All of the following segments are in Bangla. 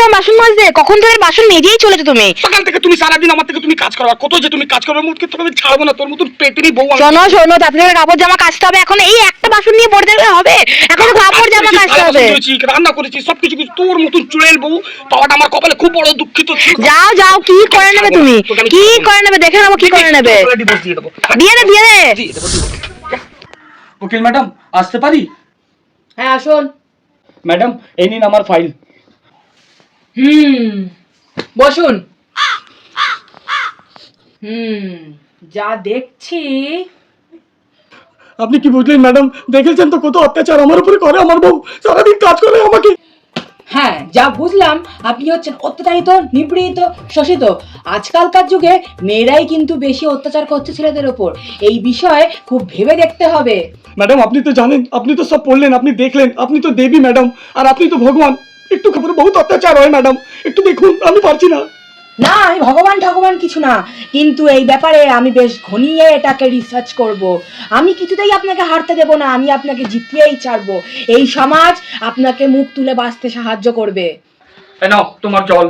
তোমার বাসন মাজতে? কখন ধরে বাসন মেজেই চলেছো তুমি? সকাল থেকে তুমি সারাদিন আমার থেকে তুমি কাজ করো, কত যে তুমি কাজ করো, মুখকে তোকে আমি ছাড়বো না, তোর মতন পেটেনি বউ। শোনো শোনো, তাড়াতাড়ি করে কাপড় জামা কাচতে হবে। এখন এই একটা বাসন নিয়ে পড়ে থাকলে হবে? এখন কাপড় জামা কাচতে হবে। রান্না করেছি সবকিছু, তোর মতন চুড়েল বউ পাওয়াটা আমার কপালে খুব বড় দুঃখিত। যাও যাও, কি করে নেবে তুমি? কি করে নেবে দেখে নেবো, কি করে নেবে। দিয়ে দে দিয়ে দে। উকিল ম্যাডাম আসতে পারি? হ্যাঁ আসুন। ম্যাডাম এই নিন আমার ফাইল। বসুন। যা দেখছি। আপনি কি বুঝলেন ম্যাডাম? দেখেছেন তো কত অত্যাচার আমার উপরে করে আমার বউ, সারাদিন কাজ করে আমাকে। হ্যাঁ যা বুঝলাম, আপনি হচ্ছেন অত্যাচারিত, নিপীড়িত, শোষিত। আজকালকার যুগে মেয়েরাই কিন্তু বেশি অত্যাচার করছে ছেলেদের ওপর। এই বিষয়ে খুব ভেবে দেখতে হবে। ম্যাডাম আপনি তো জানেন, আপনি তো সব পড়লেন, আপনি দেখলেন, আপনি তো দেবী ম্যাডাম, আর আপনি তো ভগবান। একটু খবর বহুত অত্যাচার হয় ম্যাডাম, একটু দেখুন, আমি পারছি না। না, আমি ভগবান ঠগবান কিছু না, কিন্তু এই ব্যাপারে আমি বেশ ঘনিয়ে এটাকে রিসার্চ করব। আমি কিছুতেই আপনাকে হারতে দেব না, আমি আপনাকে জিতিয়েই ছাড়বো। এই সমাজ আপনাকে মুখ তুলে বাঁচতে সাহায্য করবে। নাও তোমার জল।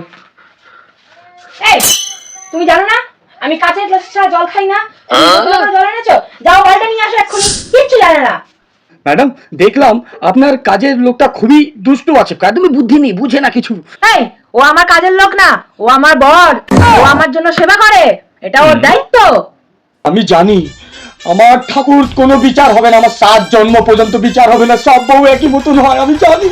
এই, তুমি জানো না আমি কাঁচের গ্লাস ছাড়া জল খাই না? তুমি জল এনেছো, যাও বালতি নিয়ে আসো এক্ষুনি। কিচ্ছু জানে না। ম্যাডাম দেখলাম আপনার কাজের লোকটা খুবই দুষ্টু আছে, একদমই বুদ্ধি নেই, বুঝে না কিছু। এই, ও আমার কাজের লোক না, ও আমার বর। ও আমার জন্য সেবা করে, এটা ওর দায়িত্ব। আমি জানি আমার ঠাকুর কোনো বিচার হবে না, আমার 7 জন্ম পর্যন্ত বিচার হবে না, সব বউ একই মতন হয়, আমি জানি।